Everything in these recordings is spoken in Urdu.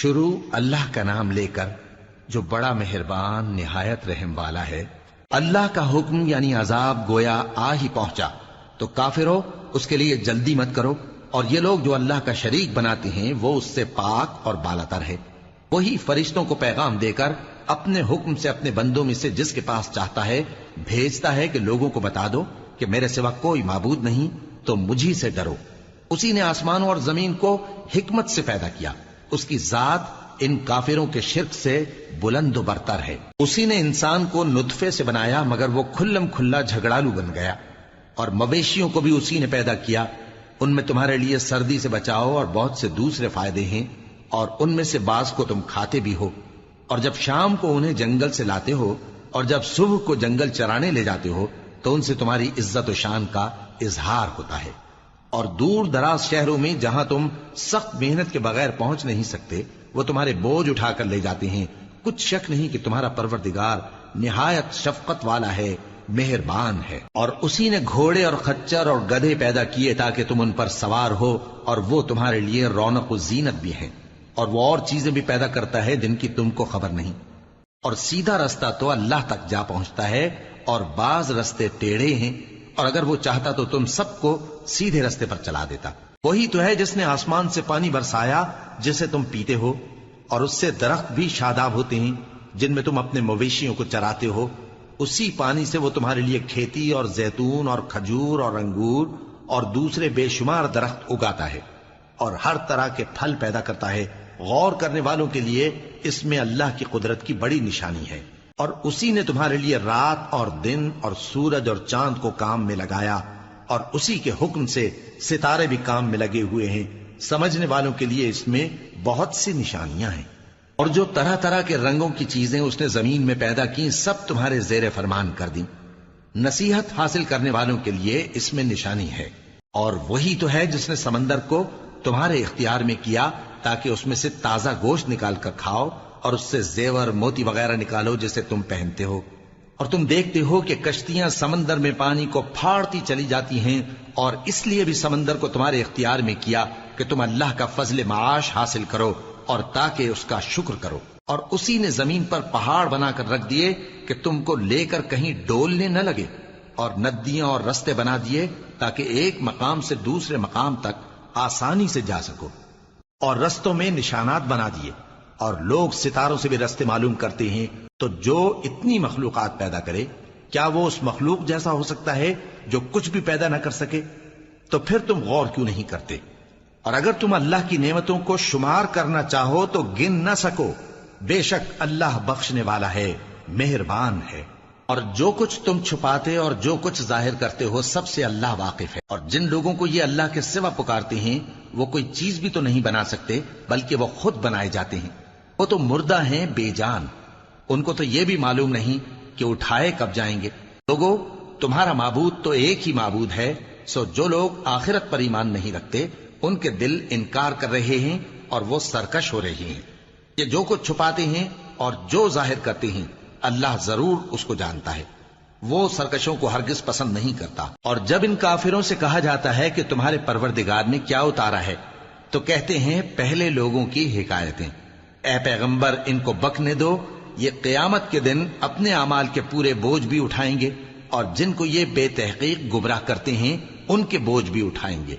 شروع اللہ کا نام لے کر جو بڑا مہربان نہایت رحم والا ہے۔ اللہ کا حکم یعنی عذاب گویا آ ہی پہنچا تو کافرو اس کے لیے جلدی مت کرو، اور یہ لوگ جو اللہ کا شریک بناتے ہیں وہ اس سے پاک اور بالاتر ہے۔ وہی فرشتوں کو پیغام دے کر اپنے حکم سے اپنے بندوں میں سے جس کے پاس چاہتا ہے بھیجتا ہے کہ لوگوں کو بتا دو کہ میرے سوا کوئی معبود نہیں، تو مجھی سے ڈرو۔ اسی نے آسمانوں اور زمین کو حکمت سے پیدا کیا، اس کی ذات ان کافروں کے شرک سے بلند و برتر ہے۔ اسی نے انسان کو نطفے سے بنایا مگر وہ کھلم کھلا جھگڑالو بن گیا، اور مویشیوں کو بھی اسی نے پیدا کیا، ان میں تمہارے لیے سردی سے بچاؤ اور بہت سے دوسرے فائدے ہیں، اور ان میں سے بعض کو تم کھاتے بھی ہو۔ اور جب شام کو انہیں جنگل سے لاتے ہو اور جب صبح کو جنگل چرانے لے جاتے ہو تو ان سے تمہاری عزت و شان کا اظہار ہوتا ہے۔ اور دور دراز شہروں میں جہاں تم سخت محنت کے بغیر پہنچ نہیں سکتے وہ تمہارے بوجھ اٹھا کر لے جاتے ہیں۔ کچھ شک نہیں کہ تمہارا پروردگار نہایت شفقت والا ہے، مہربان ہے۔ اور اسی نے گھوڑے اور خچر اور گدھے پیدا کیے تاکہ تم ان پر سوار ہو، اور وہ تمہارے لیے رونق و زینت بھی ہیں۔ اور وہ اور چیزیں بھی پیدا کرتا ہے جن کی تم کو خبر نہیں۔ اور سیدھا رستہ تو اللہ تک جا پہنچتا ہے، اور بعض رستے ٹیڑھے ہیں، اور اگر وہ چاہتا تو تم سب کو سیدھے رستے پر چلا دیتا۔ وہی تو ہے جس نے آسمان سے پانی برسایا جسے تم پیتے ہو، اور اس سے درخت بھی شاداب ہوتے ہیں جن میں تم اپنے مویشیوں کو چراتے ہو۔ اسی پانی سے وہ تمہارے لیے کھیتی اور زیتون اور کھجور اور انگور اور دوسرے بے شمار درخت اگاتا ہے، اور ہر طرح کے پھل پیدا کرتا ہے۔ غور کرنے والوں کے لیے اس میں اللہ کی قدرت کی بڑی نشانی ہے۔ اور اسی نے تمہارے لیے رات اور دن اور سورج اور چاند کو کام میں لگایا، اور اسی کے حکم سے ستارے بھی کام میں لگے ہوئے ہیں۔ سمجھنے والوں کے لیے اس میں بہت سی نشانیاں ہیں۔ اور جو طرح طرح کے رنگوں کی چیزیں اس نے زمین میں پیدا کی سب تمہارے زیر فرمان کر دیں۔ نصیحت حاصل کرنے والوں کے لیے اس میں نشانی ہے۔ اور وہی تو ہے جس نے سمندر کو تمہارے اختیار میں کیا تاکہ اس میں سے تازہ گوشت نکال کر کھاؤ، اور اس سے زیور موتی وغیرہ نکالو جسے تم پہنتے ہو۔ اور تم دیکھتے ہو کہ کشتیاں سمندر میں پانی کو پھاڑتی چلی جاتی ہیں، اور اس لیے بھی سمندر کو تمہارے اختیار میں کیا کہ تم اللہ کا فضل معاش حاصل کرو اور تاکہ اس کا شکر کرو۔ اور اسی نے زمین پر پہاڑ بنا کر رکھ دیے کہ تم کو لے کر کہیں ڈولنے نہ لگے، اور ندیاں اور رستے بنا دیے تاکہ ایک مقام سے دوسرے مقام تک آسانی سے جا سکو، اور رستوں میں نشانات بنا دیے۔ اور لوگ ستاروں سے بھی رستے معلوم کرتے ہیں۔ تو جو اتنی مخلوقات پیدا کرے کیا وہ اس مخلوق جیسا ہو سکتا ہے جو کچھ بھی پیدا نہ کر سکے؟ تو پھر تم غور کیوں نہیں کرتے؟ اور اگر تم اللہ کی نعمتوں کو شمار کرنا چاہو تو گن نہ سکو۔ بے شک اللہ بخشنے والا ہے، مہربان ہے۔ اور جو کچھ تم چھپاتے اور جو کچھ ظاہر کرتے ہو سب سے اللہ واقف ہے۔ اور جن لوگوں کو یہ اللہ کے سوا پکارتے ہیں وہ کوئی چیز بھی تو نہیں بنا سکتے بلکہ وہ خود بنائے جاتے ہیں۔ وہ تو مردہ ہیں بے جان، ان کو تو یہ بھی معلوم نہیں کہ اٹھائے کب جائیں گے۔ لوگو تمہارا معبود تو ایک ہی معبود ہے، سو جو لوگ آخرت پر ایمان نہیں رکھتے ان کے دل انکار کر رہے ہیں اور وہ سرکش ہو رہے ہیں۔ یہ جو کچھ چھپاتے ہیں اور جو ظاہر کرتے ہیں اللہ ضرور اس کو جانتا ہے، وہ سرکشوں کو ہرگز پسند نہیں کرتا۔ اور جب ان کافروں سے کہا جاتا ہے کہ تمہارے پروردگار نے کیا اتارا ہے تو کہتے ہیں پہلے لوگوں کی حکایتیں۔ اے پیغمبر ان کو بکنے دو، یہ قیامت کے دن اپنے اعمال کے پورے بوجھ بھی اٹھائیں گے، اور جن کو یہ بے تحقیق گمراہ کرتے ہیں ان کے بوجھ بھی اٹھائیں گے۔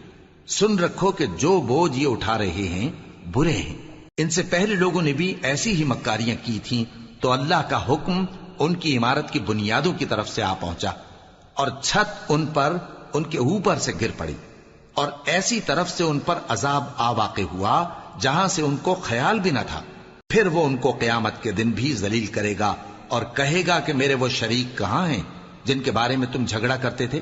سن رکھو کہ جو بوجھ یہ اٹھا رہے ہیں برے ہیں۔ ان سے پہلے لوگوں نے بھی ایسی ہی مکاریاں کی تھیں تو اللہ کا حکم ان کی عمارت کی بنیادوں کی طرف سے آ پہنچا، اور چھت ان پر ان کے اوپر سے گر پڑی، اور ایسی طرف سے ان پر عذاب آ واقع ہوا جہاں سے ان کو خیال بھی نہ تھا۔ پھر وہ ان کو قیامت کے دن بھی ذلیل کرے گا اور کہے گا کہ میرے وہ شریک کہاں ہیں جن کے بارے میں تم جھگڑا کرتے تھے؟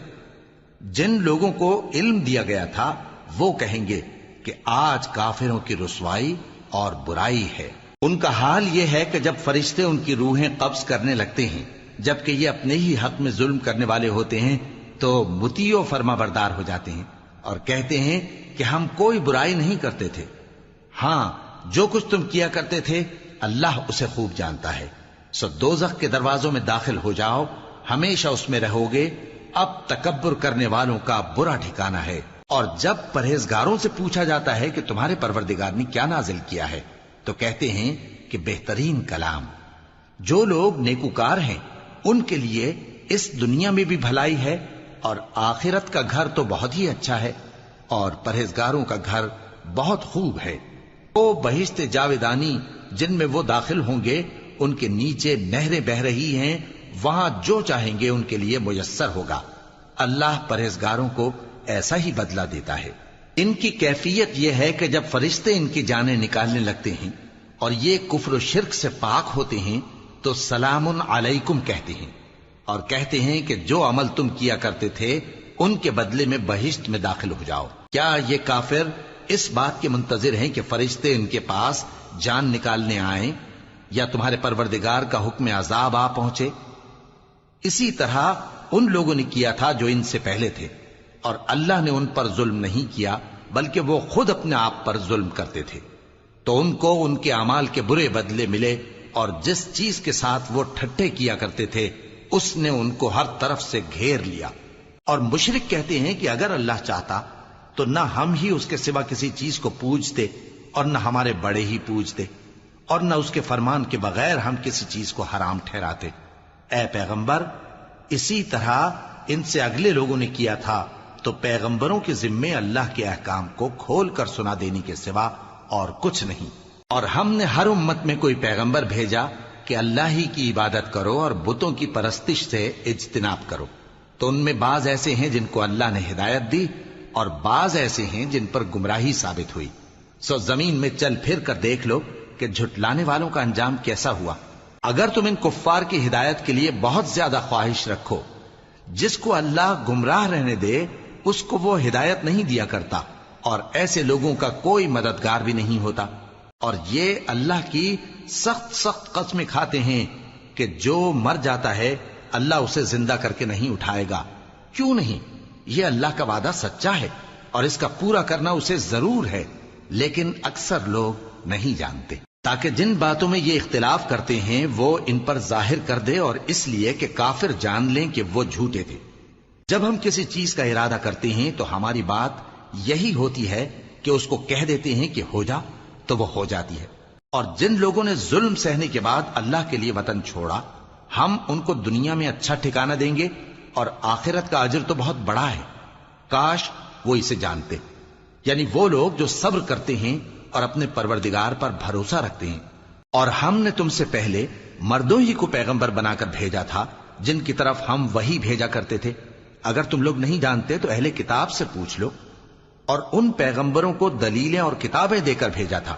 جن لوگوں کو علم دیا گیا تھا وہ کہیں گے کہ آج کافروں کی رسوائی اور برائی ہے۔ ان کا حال یہ ہے کہ جب فرشتے ان کی روحیں قبض کرنے لگتے ہیں جبکہ یہ اپنے ہی حق میں ظلم کرنے والے ہوتے ہیں تو مطیع و فرما بردار ہو جاتے ہیں اور کہتے ہیں کہ ہم کوئی برائی نہیں کرتے تھے۔ ہاں جو کچھ تم کیا کرتے تھے اللہ اسے خوب جانتا ہے۔ سو دوزخ کے دروازوں میں داخل ہو جاؤ، ہمیشہ اس میں رہو گے، اب تکبر کرنے والوں کا برا ٹھکانہ ہے۔ اور جب پرہیزگاروں سے پوچھا جاتا ہے کہ تمہارے پروردگار نے کیا نازل کیا ہے تو کہتے ہیں کہ بہترین کلام. جو لوگ نیکوکار ہیں ان کے لیے اس دنیا میں بھی بھلائی ہے اور آخرت کا گھر تو بہت ہی اچھا ہے، اور پرہیزگاروں کا گھر بہت خوب ہے. وہ بہشت جاویدانی جن میں وہ داخل ہوں گے، ان کے نیچے نہریں بہہ رہی ہیں، وہاں جو چاہیں گے ان کے لیے میسر ہوگا. اللہ پرہیزگاروں کو ایسا ہی بدلہ دیتا ہے. ان کی کیفیت یہ ہے کہ جب فرشتے ان کی جانیں نکالنے لگتے ہیں اور یہ کفر و شرک سے پاک ہوتے ہیں تو سلام علیکم کہتے ہیں، اور کہتے ہیں کہ جو عمل تم کیا کرتے تھے ان کے بدلے میں بہشت میں داخل ہو جاؤ. کیا یہ کافر اس بات کے منتظر ہیں کہ فرشتے ان کے پاس جان نکالنے آئیں یا تمہارے پروردگار کا حکم عذاب آ پہنچے؟ اسی طرح ان لوگوں نے کیا تھا جو ان سے پہلے تھے، اور اللہ نے ان پر ظلم نہیں کیا بلکہ وہ خود اپنے آپ پر ظلم کرتے تھے. تو ان کو ان کے اعمال کے برے بدلے ملے، اور جس چیز کے ساتھ وہ ٹھٹھے کیا کرتے تھے اس نے ان کو ہر طرف سے گھیر لیا. اور مشرک کہتے ہیں کہ اگر اللہ چاہتا تو نہ ہم ہی اس کے سوا کسی چیز کو پوجتے اور نہ ہمارے بڑے ہی پوجتے، اور نہ اس کے فرمان کے بغیر ہم کسی چیز کو حرام ٹھہراتے. اے پیغمبر، اسی طرح ان سے اگلے لوگوں نے کیا تھا، تو پیغمبروں کے ذمے اللہ کے احکام کو کھول کر سنا دینے کے سوا اور کچھ نہیں. اور ہم نے ہر امت میں کوئی پیغمبر بھیجا کہ اللہ ہی کی عبادت کرو اور بتوں کی پرستش سے اجتناب کرو. تو ان میں بعض ایسے ہیں جن کو اللہ نے ہدایت دی اور بعض ایسے ہیں جن پر گمراہی ثابت ہوئی. سو زمین میں چل پھر کر دیکھ لو کہ جھٹلانے والوں کا انجام کیسا ہوا. اگر تم ان کفار کی ہدایت کے لیے بہت زیادہ خواہش رکھو، جس کو اللہ گمراہ رہنے دے اس کو وہ ہدایت نہیں دیا کرتا، اور ایسے لوگوں کا کوئی مددگار بھی نہیں ہوتا. اور یہ اللہ کی سخت سخت قسمیں کھاتے ہیں کہ جو مر جاتا ہے اللہ اسے زندہ کر کے نہیں اٹھائے گا. کیوں نہیں؟ یہ اللہ کا وعدہ سچا ہے اور اس کا پورا کرنا اسے ضرور ہے، لیکن اکثر لوگ نہیں جانتے. تاکہ جن باتوں میں یہ اختلاف کرتے ہیں وہ ان پر ظاہر کر دے، اور اس لیے کہ کافر جان لیں کہ وہ جھوٹے تھے. جب ہم کسی چیز کا ارادہ کرتے ہیں تو ہماری بات یہی ہوتی ہے کہ اس کو کہہ دیتے ہیں کہ ہو جا، تو وہ ہو جاتی ہے. اور جن لوگوں نے ظلم سہنے کے بعد اللہ کے لیے وطن چھوڑا، ہم ان کو دنیا میں اچھا ٹھکانہ دیں گے، اور آخرت کا اجر تو بہت بڑا ہے. کاش وہ اسے جانتے. یعنی وہ لوگ جو صبر کرتے ہیں اور اپنے پروردگار پر بھروسہ رکھتے ہیں. اور ہم نے تم سے پہلے مردوں ہی کو پیغمبر بنا کر بھیجا تھا جن کی طرف ہم وہی بھیجا کرتے تھے. اگر تم لوگ نہیں جانتے تو اہل کتاب سے پوچھ لو. اور ان پیغمبروں کو دلیلیں اور کتابیں دے کر بھیجا تھا،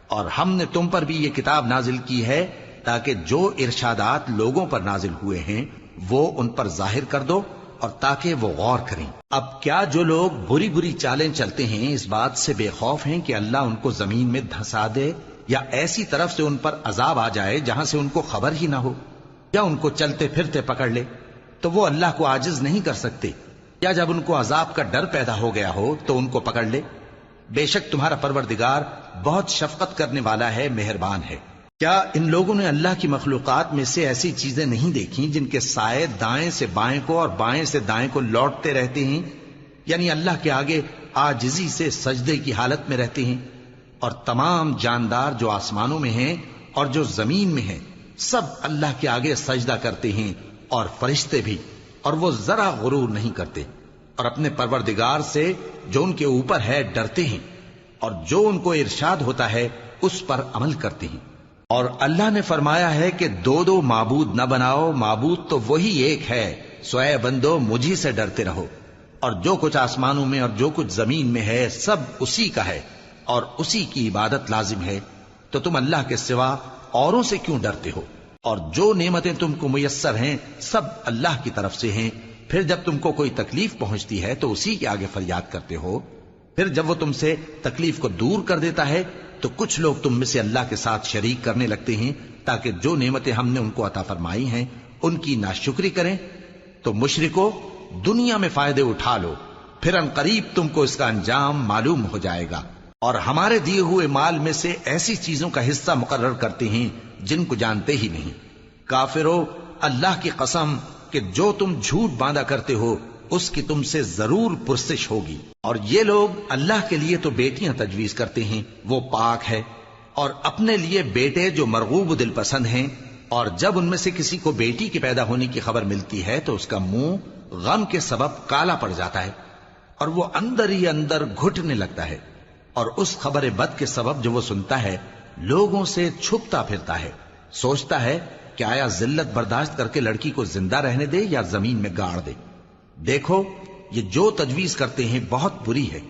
اور ہم نے تم پر بھی یہ کتاب نازل کی ہے تاکہ جو ارشادات لوگوں پر نازل ہوئے ہیں وہ ان پر ظاہر کر دو، اور تاکہ وہ غور کریں. اب کیا جو لوگ بری بری چالیں چلتے ہیں اس بات سے بے خوف ہیں کہ اللہ ان کو زمین میں دھسا دے، یا ایسی طرف سے ان پر عذاب آ جائے جہاں سے ان کو خبر ہی نہ ہو، یا ان کو چلتے پھرتے پکڑ لے تو وہ اللہ کو عاجز نہیں کر سکتے، یا جب ان کو عذاب کا ڈر پیدا ہو گیا ہو تو ان کو پکڑ لے؟ بے شک تمہارا پروردگار بہت شفقت کرنے والا ہے، مہربان ہے. کیا ان لوگوں نے اللہ کی مخلوقات میں سے ایسی چیزیں نہیں دیکھی جن کے سائے دائیں سے بائیں کو اور بائیں سے دائیں کو لوٹتے رہتے ہیں؟ یعنی اللہ کے آگے عاجزی سے سجدے کی حالت میں رہتے ہیں. اور تمام جاندار جو آسمانوں میں ہیں اور جو زمین میں ہیں سب اللہ کے آگے سجدہ کرتے ہیں، اور فرشتے بھی، اور وہ ذرا غرور نہیں کرتے، اور اپنے پروردگار سے جو ان کے اوپر ہے ڈرتے ہیں، اور جو ان کو ارشاد ہوتا ہے اس پر عمل کرتے ہیں. اور اللہ نے فرمایا ہے کہ دو دو معبود نہ بناؤ، معبود تو وہی ایک ہے، سو اے بندو مجھی سے ڈرتے رہو. اور جو کچھ آسمانوں میں اور جو کچھ زمین میں ہے سب اسی کا ہے، اور اسی کی عبادت لازم ہے. تو تم اللہ کے سوا اوروں سے کیوں ڈرتے ہو؟ اور جو نعمتیں تم کو میسر ہیں سب اللہ کی طرف سے ہیں. پھر جب تم کو کوئی تکلیف پہنچتی ہے تو اسی کے آگے فریاد کرتے ہو. پھر جب وہ تم سے تکلیف کو دور کر دیتا ہے تو کچھ لوگ تم میں سے اللہ کے ساتھ شریک کرنے لگتے ہیں تاکہ جو نعمتیں ہم نے ان کو عطا فرمائی ہیں ان کی ناشکری کریں. تو مشرکو، دنیا میں فائدے اٹھا لو، پھر ان قریب تم کو اس کا انجام معلوم ہو جائے گا. اور ہمارے دیے ہوئے مال میں سے ایسی چیزوں کا حصہ مقرر کرتے ہیں جن کو جانتے ہی نہیں. کافرو، اللہ کی قسم کہ جو تم جھوٹ باندھا کرتے ہو اس کی تم سے ضرور پرسش ہوگی. اور یہ لوگ اللہ کے لیے تو بیٹیاں تجویز کرتے ہیں، وہ پاک ہے، اور اپنے لیے بیٹے جو مرغوب دل پسند ہیں، اور جب ان میں سے کسی کو بیٹی کے پیدا ہونے کی خبر ملتی ہے تو اس کا منہ غم کے سبب کالا پڑ جاتا ہے اور وہ اندر ہی اندر گھٹنے لگتا ہے، اور اس خبر بد کے سبب جو وہ سنتا ہے لوگوں سے چھپتا پھرتا ہے، سوچتا ہے کہ آیا ذلت برداشت کر کے لڑکی کو زندہ رہنے دے یا زمین میں گاڑ دے۔ دیکھو یہ جو تجویز کرتے ہیں بہت بری ہے۔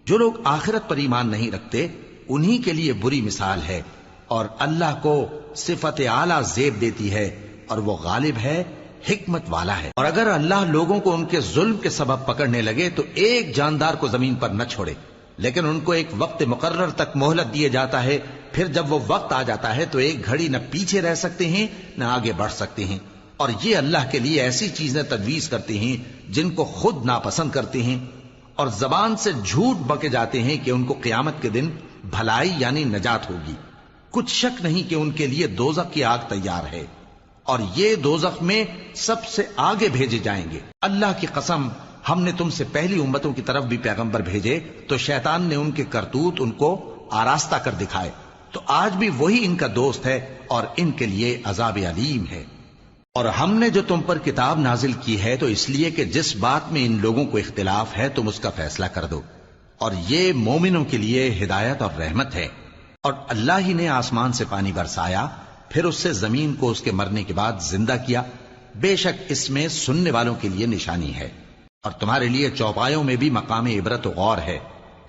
جو لوگ آخرت پر ایمان نہیں رکھتے انہی کے لیے بری مثال ہے، اور اللہ کو صفت اعلیٰ زیب دیتی ہے، اور وہ غالب ہے، حکمت والا ہے۔ اور اگر اللہ لوگوں کو ان کے ظلم کے سبب پکڑنے لگے تو ایک جاندار کو زمین پر نہ چھوڑے، لیکن ان کو ایک وقت مقرر تک مہلت دیے جاتا ہے، پھر جب وہ وقت آ جاتا ہے تو ایک گھڑی نہ پیچھے رہ سکتے ہیں نہ آگے بڑھ سکتے ہیں۔ اور یہ اللہ کے لیے ایسی چیزیں تجویز کرتے ہیں جن کو خود ناپسند کرتے ہیں، اور زبان سے جھوٹ بکے جاتے ہیں کہ ان کو قیامت کے دن بھلائی یعنی نجات ہوگی۔ کچھ شک نہیں کہ ان کے لیے دوزخ کی آگ تیار ہے، اور یہ دوزخ میں سب سے آگے بھیجے جائیں گے۔ اللہ کی قسم، ہم نے تم سے پہلی امتوں کی طرف بھی پیغمبر بھیجے تو شیطان نے ان کے کرتوت ان کو آراستہ کر دکھائے، تو آج بھی وہی ان کا دوست ہے اور ان کے لیے عذاب علیم ہے۔ اور ہم نے جو تم پر کتاب نازل کی ہے تو اس لیے کہ جس بات میں ان لوگوں کو اختلاف ہے تم اس کا فیصلہ کر دو، اور یہ مومنوں کے لیے ہدایت اور رحمت ہے۔ اور اللہ ہی نے آسمان سے پانی برسایا، پھر اس سے زمین کو اس کے مرنے کے بعد زندہ کیا، بے شک اس میں سننے والوں کے لیے نشانی ہے۔ اور تمہارے لیے چوپایوں میں بھی مقام عبرت و غور ہے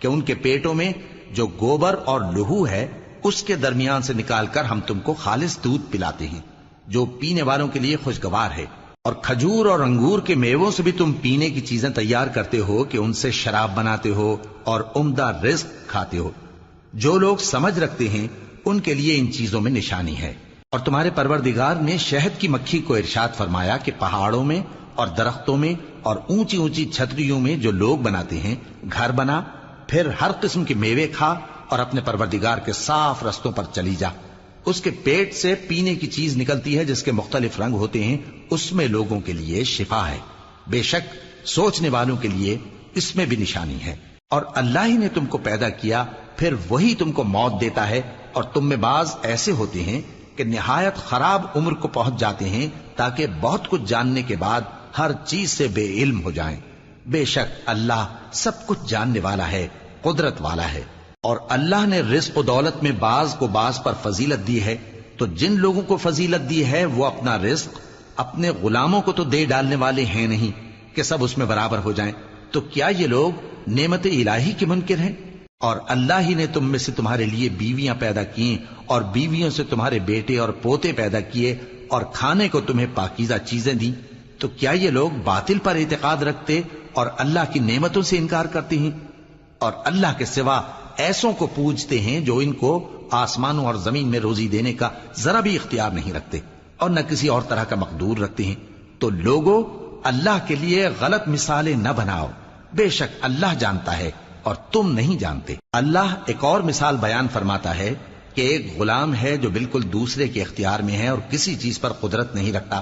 کہ ان کے پیٹوں میں جو گوبر اور لہو ہے اس کے درمیان سے نکال کر ہم تم کو خالص دودھ پلاتے ہیں جو پینے والوں کے لیے خوشگوار ہے، اور کھجور اور انگور کے میووں سے بھی تم پینے کی چیزیں تیار کرتے ہو کہ ان سے شراب بناتے ہو اور عمدہ رزق کھاتے ہو۔ جو لوگ سمجھ رکھتے ہیں ان کے لیے ان چیزوں میں نشانی ہے۔ اور تمہارے پروردگار نے شہد کی مکھی کو ارشاد فرمایا کہ پہاڑوں میں اور درختوں میں اور اونچی اونچی چھتریوں میں جو لوگ بناتے ہیں گھر بنا، پھر ہر قسم کے میوے کھا اور اپنے پروردگار کے صاف رستوں پر چلی جا۔ اس کے پیٹ سے پینے کی چیز نکلتی ہے جس کے مختلف رنگ ہوتے ہیں، اس میں لوگوں کے لیے شفا ہے، بے شک سوچنے والوں کے لیے اس میں بھی نشانی ہے۔ اور اللہ ہی نے تم کو پیدا کیا، پھر وہی تم کو موت دیتا ہے، اور تم میں بعض ایسے ہوتے ہیں کہ نہایت خراب عمر کو پہنچ جاتے ہیں تاکہ بہت کچھ جاننے کے بعد ہر چیز سے بے علم ہو جائیں۔ بے شک اللہ سب کچھ جاننے والا ہے، قدرت والا ہے۔ اور اللہ نے رزق و دولت میں بعض کو بعض پر فضیلت دی ہے، تو جن لوگوں کو فضیلت دی ہے وہ اپنا رزق اپنے غلاموں کو تو دے ڈالنے والے ہیں نہیں کہ سب اس میں برابر ہو جائیں، تو کیا یہ لوگ نعمت الہی کے منکر ہیں؟ اور اللہ ہی نے تم میں سے تمہارے لیے بیویاں پیدا کی اور بیویوں سے تمہارے بیٹے اور پوتے پیدا کیے اور کھانے کو تمہیں پاکیزہ چیزیں دیں، تو کیا یہ لوگ باطل پر اعتقاد رکھتے اور اللہ کی نعمتوں سے انکار کرتے ہیں؟ اور اللہ کے سوا ایسوں کو پوجتے ہیں جو ان کو آسمانوں اور زمین میں روزی دینے کا ذرا بھی اختیار نہیں رکھتے اور نہ کسی اور طرح کا مقدور رکھتے ہیں۔ تو لوگوں اللہ کے لیے غلط مثالیں نہ بناؤ، بے شک اللہ جانتا ہے اور تم نہیں جانتے۔ اللہ ایک اور مثال بیان فرماتا ہے کہ ایک غلام ہے جو بالکل دوسرے کے اختیار میں ہے اور کسی چیز پر قدرت نہیں رکھتا،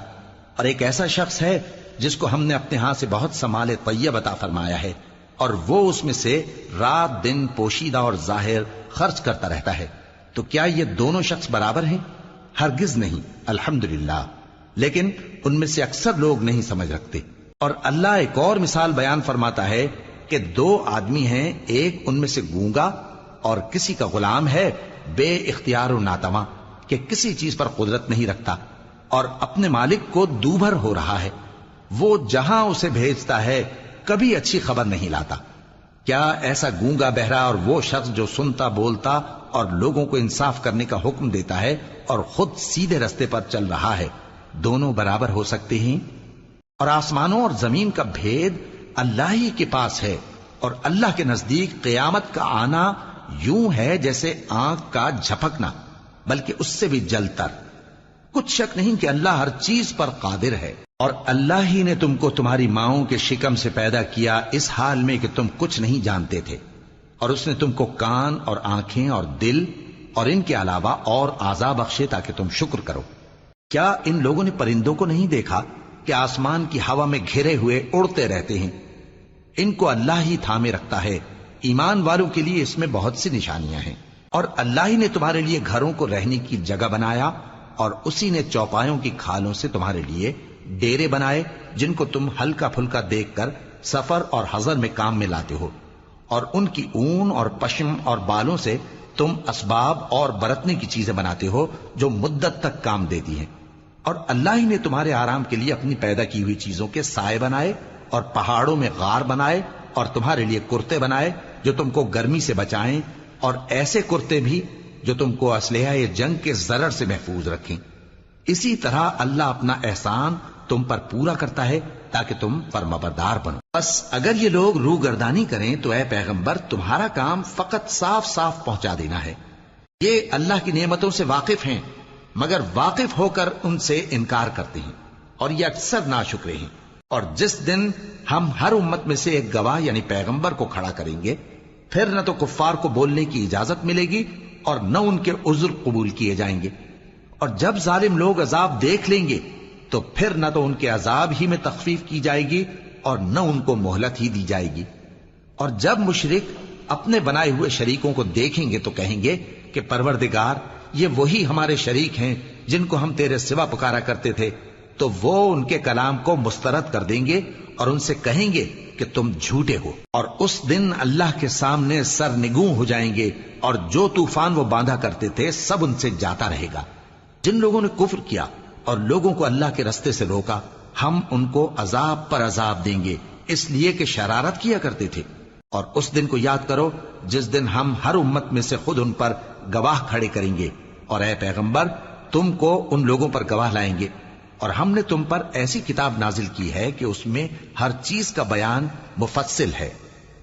اور ایک ایسا شخص ہے جس کو ہم نے اپنے ہاں سے بہت سا مال طیب عطا فرمایا ہے اور وہ اس میں سے رات دن پوشیدہ اور ظاہر خرچ کرتا رہتا ہے، تو کیا یہ دونوں شخص برابر ہیں؟ ہرگز نہیں، الحمدللہ، لیکن ان میں سے اکثر لوگ نہیں سمجھ رکھتے۔ اور اللہ ایک اور مثال بیان فرماتا ہے کہ دو آدمی ہیں، ایک ان میں سے گونگا اور کسی کا غلام ہے بے اختیار و ناتواں کہ کسی چیز پر قدرت نہیں رکھتا اور اپنے مالک کو دوبھر ہو رہا ہے، وہ جہاں اسے بھیجتا ہے کبھی اچھی خبر نہیں لاتا۔ کیا ایسا گونگا بہرا اور وہ شخص جو سنتا بولتا اور لوگوں کو انصاف کرنے کا حکم دیتا ہے اور خود سیدھے رستے پر چل رہا ہے، دونوں برابر ہو سکتے ہیں؟ اور آسمانوں اور زمین کا بھید اللہ ہی کے پاس ہے، اور اللہ کے نزدیک قیامت کا آنا یوں ہے جیسے آنکھ کا جھپکنا، بلکہ اس سے بھی جلتر۔ کچھ شک نہیں کہ اللہ ہر چیز پر قادر ہے۔ اور اللہ ہی نے تم کو تمہاری ماؤں کے شکم سے پیدا کیا اس حال میں کہ تم کچھ نہیں جانتے تھے، اور اس نے تم کو کان اور آنکھیں اور دل اور ان کے علاوہ اور اعضاء بخشے تاکہ تم شکر کرو۔ کیا ان لوگوں نے پرندوں کو نہیں دیکھا کہ آسمان کی ہوا میں گھرے ہوئے اڑتے رہتے ہیں؟ ان کو اللہ ہی تھامے رکھتا ہے۔ ایمان والوں کے لیے اس میں بہت سی نشانیاں ہیں۔ اور اللہ ہی نے تمہارے لیے گھروں کو رہنے کی جگہ بنایا، اور اسی نے چوپایوں کی کھالوں سے تمہارے لیے ڈیرے بنائے جن کو تم ہلکا پھلکا دیکھ کر سفر اور حضر میں کام میں لاتے ہو، اور ان کی اون اور پشم اور بالوں سے تم اسباب اور برتنے کی چیزیں بناتے ہو جو مدت تک کام دیتی ہیں۔ اور اللہ ہی نے تمہارے آرام کے لیے اپنی پیدا کی ہوئی چیزوں کے سائے بنائے، اور پہاڑوں میں غار بنائے، اور تمہارے لیے کرتے بنائے جو تم کو گرمی سے بچائیں، اور ایسے کرتے بھی جو تم کو اسلحہ جنگ کے ضرر سے محفوظ رکھیں۔ اسی طرح اللہ اپنا احسان تم پر پورا کرتا ہے تاکہ تم فرمانبردار بنو۔ بس اگر یہ لوگ روگردانی کریں تو اے پیغمبر تمہارا کام فقط صاف صاف پہنچا دینا ہے۔ یہ اللہ کی نعمتوں سے واقف ہیں مگر واقف ہو کر ان سے انکار کرتے ہیں، اور یہ اکثر ناشکرے ہیں۔ اور جس دن ہم ہر امت میں سے ایک گواہ یعنی پیغمبر کو کھڑا کریں گے، پھر نہ تو کفار کو بولنے کی اجازت ملے گی اور نہ ان کے عذر قبول کیے جائیں گے۔ اور جب ظالم لوگ عذاب دیکھ لیں گے تو پھر نہ تو ان کے عذاب ہی میں تخفیف کی جائے گی اور نہ ان کو مہلت ہی دی جائے گی۔ اور جب مشرک اپنے بنائے ہوئے شریکوں کو دیکھیں گے تو کہیں گے کہ پروردگار، یہ وہی ہمارے شریک ہیں جن کو ہم تیرے سوا پکارا کرتے تھے، تو وہ ان کے کلام کو مسترد کر دیں گے اور ان سے کہیں گے کہ تم جھوٹے ہو۔ اور اس دن اللہ کے سامنے سرنگوں ہو جائیں گے، اور جو طوفان وہ باندھا کرتے تھے سب ان سے جاتا رہے گا۔ جن لوگوں نے کفر کیا اور لوگوں کو اللہ کے رستے سے روکا، ہم ان کو عذاب پر عذاب دیں گے اس لیے کہ شرارت کیا کرتے تھے۔ اور اس دن کو یاد کرو جس دن ہم ہر امت میں سے خود ان پر گواہ کھڑے کریں گے، اور اے پیغمبر تم کو ان لوگوں پر گواہ لائیں گے۔ اور ہم نے تم پر ایسی کتاب نازل کی ہے کہ اس میں ہر چیز کا بیان مفصل ہے،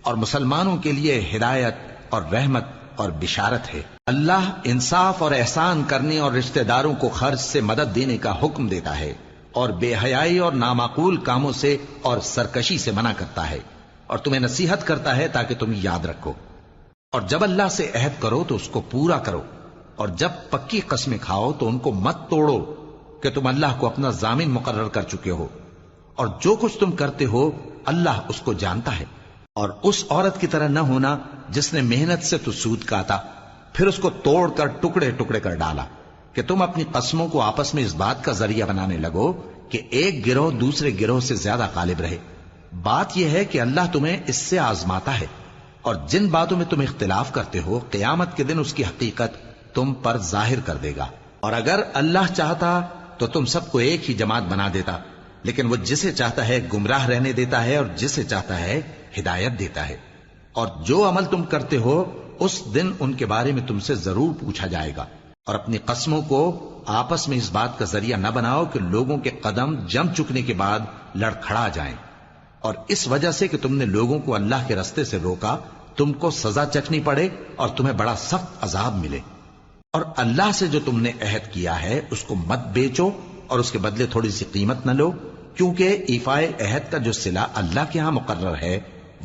اور مسلمانوں کے لیے ہدایت اور رحمت اور بشارت ہے۔ اللہ انصاف اور احسان کرنے اور رشتہ داروں کو خرچ سے مدد دینے کا حکم دیتا ہے، اور بے حیائی اور نامعقول کاموں سے اور سرکشی سے منع کرتا ہے، اور تمہیں نصیحت کرتا ہے تاکہ تم یاد رکھو۔ اور جب اللہ سے عہد کرو تو اس کو پورا کرو، اور جب پکی قسمیں کھاؤ تو ان کو مت توڑو کہ تم اللہ کو اپنا ضامن مقرر کر چکے ہو، اور جو کچھ تم کرتے ہو اللہ اس کو جانتا ہے۔ اور اس عورت کی طرح نہ ہونا جس نے محنت سے تو سود کاتا پھر اس کو توڑ کر ٹکڑے ٹکڑے کر ڈالا، کہ تم اپنی قسموں کو آپس میں اس بات کا ذریعہ بنانے لگو کہ ایک گروہ دوسرے گروہ سے زیادہ غالب رہے۔ بات یہ ہے کہ اللہ تمہیں اس سے آزماتا ہے، اور جن باتوں میں تم اختلاف کرتے ہو قیامت کے دن اس کی حقیقت تم پر ظاہر کر دے گا۔ اور اگر اللہ چاہتا تو تم سب کو ایک ہی جماعت بنا دیتا، لیکن وہ جسے چاہتا ہے گمراہ رہنے دیتا ہے اور جسے چاہتا ہے ہدایت دیتا ہے۔ اور جو عمل تم کرتے ہو اس دن ان کے بارے میں تم سے ضرور پوچھا جائے گا۔ اور اپنی قسموں کو آپس میں اس بات کا ذریعہ نہ بناؤ کہ لوگوں کے قدم جم چکنے کے بعد لڑکھڑا جائیں، اور اس وجہ سے کہ تم نے لوگوں کو اللہ کے رستے سے روکا تم کو سزا چکھنی پڑے اور تمہیں بڑا سخت عذاب ملے۔ اور اللہ سے جو تم نے عہد کیا ہے اس کو مت بیچو اور اس کے بدلے تھوڑی سی قیمت نہ لو، کیونکہ ایفائے عہد کا جو صلہ اللہ کے ہاں مقرر ہے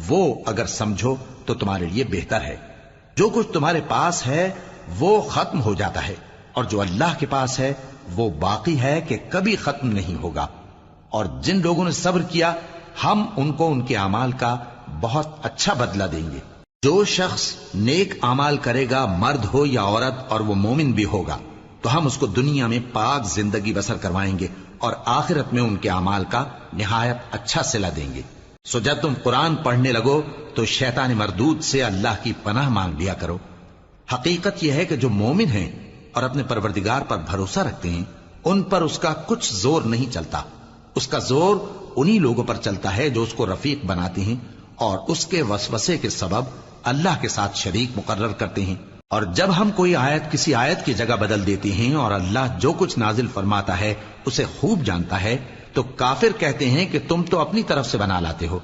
وہ اگر سمجھو تو تمہارے لیے بہتر ہے۔ جو کچھ تمہارے پاس ہے وہ ختم ہو جاتا ہے، اور جو اللہ کے پاس ہے وہ باقی ہے کہ کبھی ختم نہیں ہوگا۔ اور جن لوگوں نے صبر کیا ہم ان کو ان کے اعمال کا بہت اچھا بدلہ دیں گے۔ جو شخص نیک اعمال کرے گا مرد ہو یا عورت اور وہ مومن بھی ہوگا تو ہم اس کو دنیا میں پاک زندگی بسر کروائیں گے اور آخرت میں ان کے اعمال کا نہایت اچھا صلہ دیں گے۔ سو جب تم قرآن پڑھنے لگو تو شیطان مردود سے اللہ کی پناہ مانگ لیا کرو۔ حقیقت یہ ہے کہ جو مومن ہیں اور اپنے پروردگار پر بھروسہ رکھتے ہیں ان پر اس کا کچھ زور نہیں چلتا۔ اس کا زور انہی لوگوں پر چلتا ہے جو اس کو رفیق بناتے ہیں اور اس کے وسوسے کے سبب اللہ کے ساتھ شریک مقرر کرتے ہیں۔ اور جب ہم کوئی آیت کسی آیت کی جگہ بدل دیتے ہیں اور اللہ جو کچھ نازل فرماتا ہے اسے خوب جانتا ہے تو کافر کہتے ہیں کہ تم تو اپنی طرف سے بنا لاتے ہو۔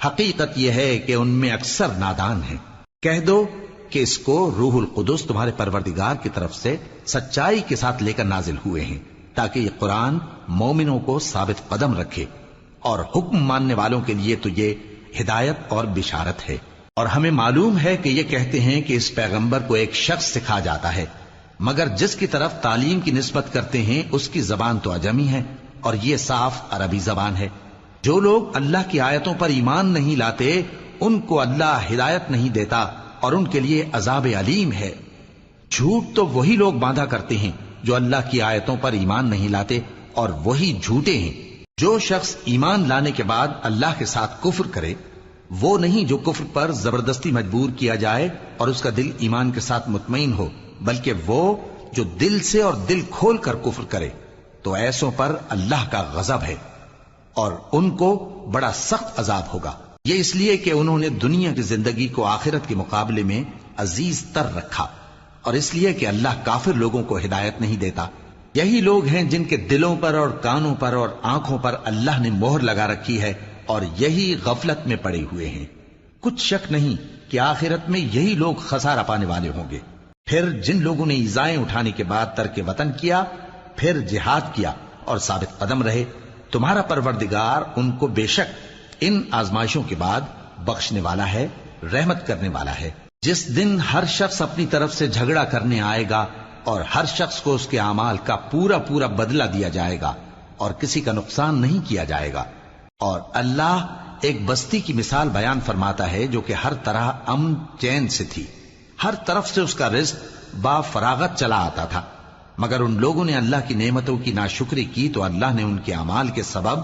حقیقت یہ ہے کہ ان میں اکثر نادان ہیں۔ کہہ دو کہ اس کو روح القدس تمہارے پروردگار کی طرف سے سچائی کے ساتھ لے کر نازل ہوئے ہیں تاکہ یہ قرآن مومنوں کو ثابت قدم رکھے، اور حکم ماننے والوں کے لیے تو یہ ہدایت اور بشارت ہے۔ اور ہمیں معلوم ہے کہ یہ کہتے ہیں کہ اس پیغمبر کو ایک شخص سکھا جاتا ہے، مگر جس کی طرف تعلیم کی نسبت کرتے ہیں اس کی زبان تو عجمی ہے اور یہ صاف عربی زبان ہے۔ جو لوگ اللہ کی آیتوں پر ایمان نہیں لاتے ان کو اللہ ہدایت نہیں دیتا اور ان کے لیے عذاب علیم ہے۔ جھوٹ تو وہی لوگ باندھا کرتے ہیں جو اللہ کی آیتوں پر ایمان نہیں لاتے، اور وہی جھوٹے ہیں۔ جو شخص ایمان لانے کے بعد اللہ کے ساتھ کفر کرے، وہ نہیں جو کفر پر زبردستی مجبور کیا جائے اور اس کا دل ایمان کے ساتھ مطمئن ہو، بلکہ وہ جو دل سے اور دل کھول کر کفر کرے، تو ایسوں پر اللہ کا غضب ہے اور ان کو بڑا سخت عذاب ہوگا۔ یہ اس لیے کہ انہوں نے دنیا کی زندگی کو آخرت کے مقابلے میں عزیز تر رکھا، اور اس لیے کہ اللہ کافر لوگوں کو ہدایت نہیں دیتا۔ یہی لوگ ہیں جن کے دلوں پر اور کانوں پر اور آنکھوں پر اللہ نے مہر لگا رکھی ہے، اور یہی غفلت میں پڑے ہوئے ہیں۔ کچھ شک نہیں کہ آخرت میں یہی لوگ خسارہ پانے والے ہوں گے۔ پھر جن لوگوں نے ایذائیں اٹھانے کے بعد ترک وطن کیا، پھر جہاد کیا اور ثابت قدم رہے، تمہارا پروردگار ان کو بے شک ان آزمائشوں کے بعد بخشنے والا ہے، رحمت کرنے والا ہے۔ جس دن ہر شخص اپنی طرف سے جھگڑا کرنے آئے گا اور ہر شخص کو اس کے اعمال کا پورا پورا بدلہ دیا جائے گا اور کسی کا نقصان نہیں کیا جائے گا۔ اور اللہ ایک بستی کی مثال بیان فرماتا ہے جو کہ ہر طرح امن چین سے تھی، ہر طرف سے اس کا رزق با فراغت چلا آتا تھا، مگر ان لوگوں نے اللہ کی نعمتوں کی ناشکری کی تو اللہ نے ان کے اعمال کے سبب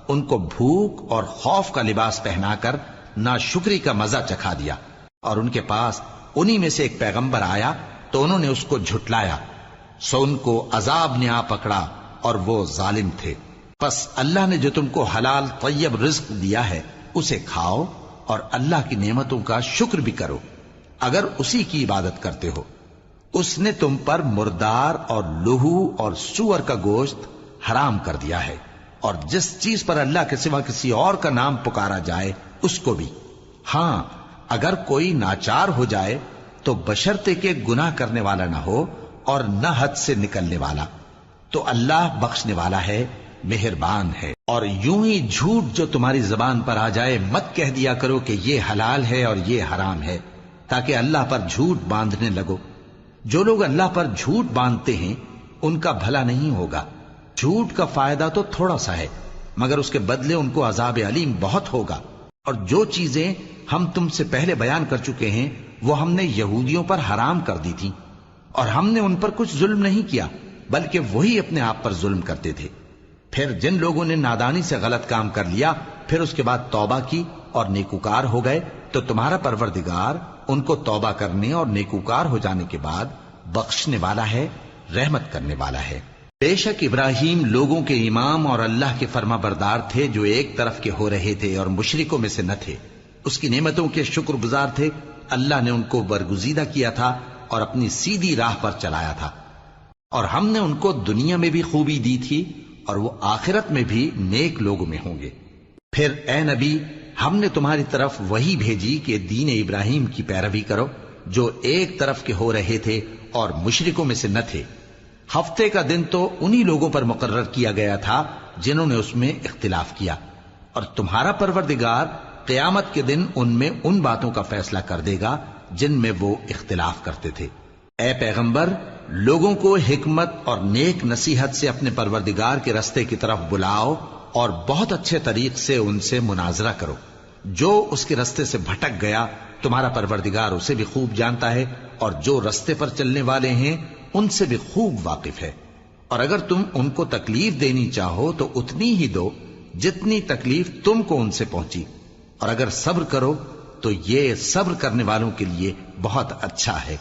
ان کو بھوک اور خوف کا لباس پہنا کر ناشکری کا مزہ چکھا دیا۔ اور ان کے پاس انہی میں سے ایک پیغمبر آیا تو انہوں نے اس کو جھٹلایا، سو ان کو عذاب نے آ پکڑا اور وہ ظالم تھے۔ پس اللہ نے جو تم کو حلال طیب رزق دیا ہے اسے کھاؤ اور اللہ کی نعمتوں کا شکر بھی کرو اگر اسی کی عبادت کرتے ہو۔ اس نے تم پر مردار اور لہو اور سور کا گوشت حرام کر دیا ہے، اور جس چیز پر اللہ کے سوا کسی اور کا نام پکارا جائے اس کو بھی۔ ہاں، اگر کوئی ناچار ہو جائے تو بشرطے کہ گناہ کرنے والا نہ ہو اور نہ حد سے نکلنے والا، تو اللہ بخشنے والا ہے، مہربان ہے۔ اور یوں ہی جھوٹ جو تمہاری زبان پر آ جائے مت کہہ دیا کرو کہ یہ حلال ہے اور یہ حرام ہے، تاکہ اللہ پر جھوٹ باندھنے لگو۔ جو لوگ اللہ پر جھوٹ باندھتے ہیں ان کا بھلا نہیں ہوگا۔ جھوٹ کا فائدہ تو تھوڑا سا ہے، مگر اس کے بدلے ان کو عذاب علیم بہت ہوگا۔ اور جو چیزیں ہم تم سے پہلے بیان کر چکے ہیں وہ ہم نے یہودیوں پر حرام کر دی تھی، اور ہم نے ان پر کچھ ظلم نہیں کیا بلکہ وہی اپنے آپ پر ظلم کرتے تھے۔ پھر جن لوگوں نے نادانی سے غلط کام کر لیا پھر اس کے بعد توبہ کی اور نیکوکار ہو گئے تو تمہارا پروردگار ان کو توبہ کرنے اور نیکوکار ہو جانے کے بعد بخشنے والا ہے، رحمت کرنے والا ہے۔ بے شک ابراہیم لوگوں کے امام اور اللہ کے فرما بردار تھے جو ایک طرف کے ہو رہے تھے اور مشرکوں میں سے نہ تھے۔ اس کی نعمتوں کے شکر گزار تھے۔ اللہ نے ان کو برگزیدہ کیا تھا اور اپنی سیدھی راہ پر چلایا تھا، اور ہم نے ان کو دنیا میں بھی خوبی دی تھی اور وہ آخرت میں بھی نیک لوگوں میں ہوں گے۔ پھر اے نبی، ہم نے تمہاری طرف وہی بھیجی کہ دین ابراہیم کی پیروی کرو جو ایک طرف کے ہو رہے تھے اور مشرکوں میں سے نہ تھے۔ ہفتے کا دن تو انہی لوگوں پر مقرر کیا گیا تھا جنہوں نے اس میں اختلاف کیا، اور تمہارا پروردگار قیامت کے دن ان میں ان باتوں کا فیصلہ کر دے گا جن میں وہ اختلاف کرتے تھے۔ اے پیغمبر، لوگوں کو حکمت اور نیک نصیحت سے اپنے پروردگار کے رستے کی طرف بلاؤ اور بہت اچھے طریق سے ان سے مناظرہ کرو۔ جو اس کے رستے سے بھٹک گیا تمہارا پروردگار اسے بھی خوب جانتا ہے، اور جو رستے پر چلنے والے ہیں ان سے بھی خوب واقف ہے۔ اور اگر تم ان کو تکلیف دینی چاہو تو اتنی ہی دو جتنی تکلیف تم کو ان سے پہنچی، اور اگر صبر کرو تو یہ صبر کرنے والوں کے لیے بہت اچھا ہے۔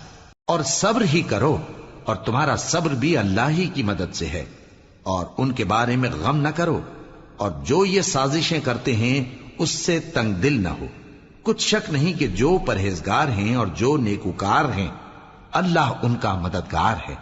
اور صبر ہی کرو، اور تمہارا صبر بھی اللہ ہی کی مدد سے ہے، اور ان کے بارے میں غم نہ کرو، اور جو یہ سازشیں کرتے ہیں اس سے تنگ دل نہ ہو۔ کچھ شک نہیں کہ جو پرہیزگار ہیں اور جو نیکوکار ہیں اللہ ان کا مددگار ہے۔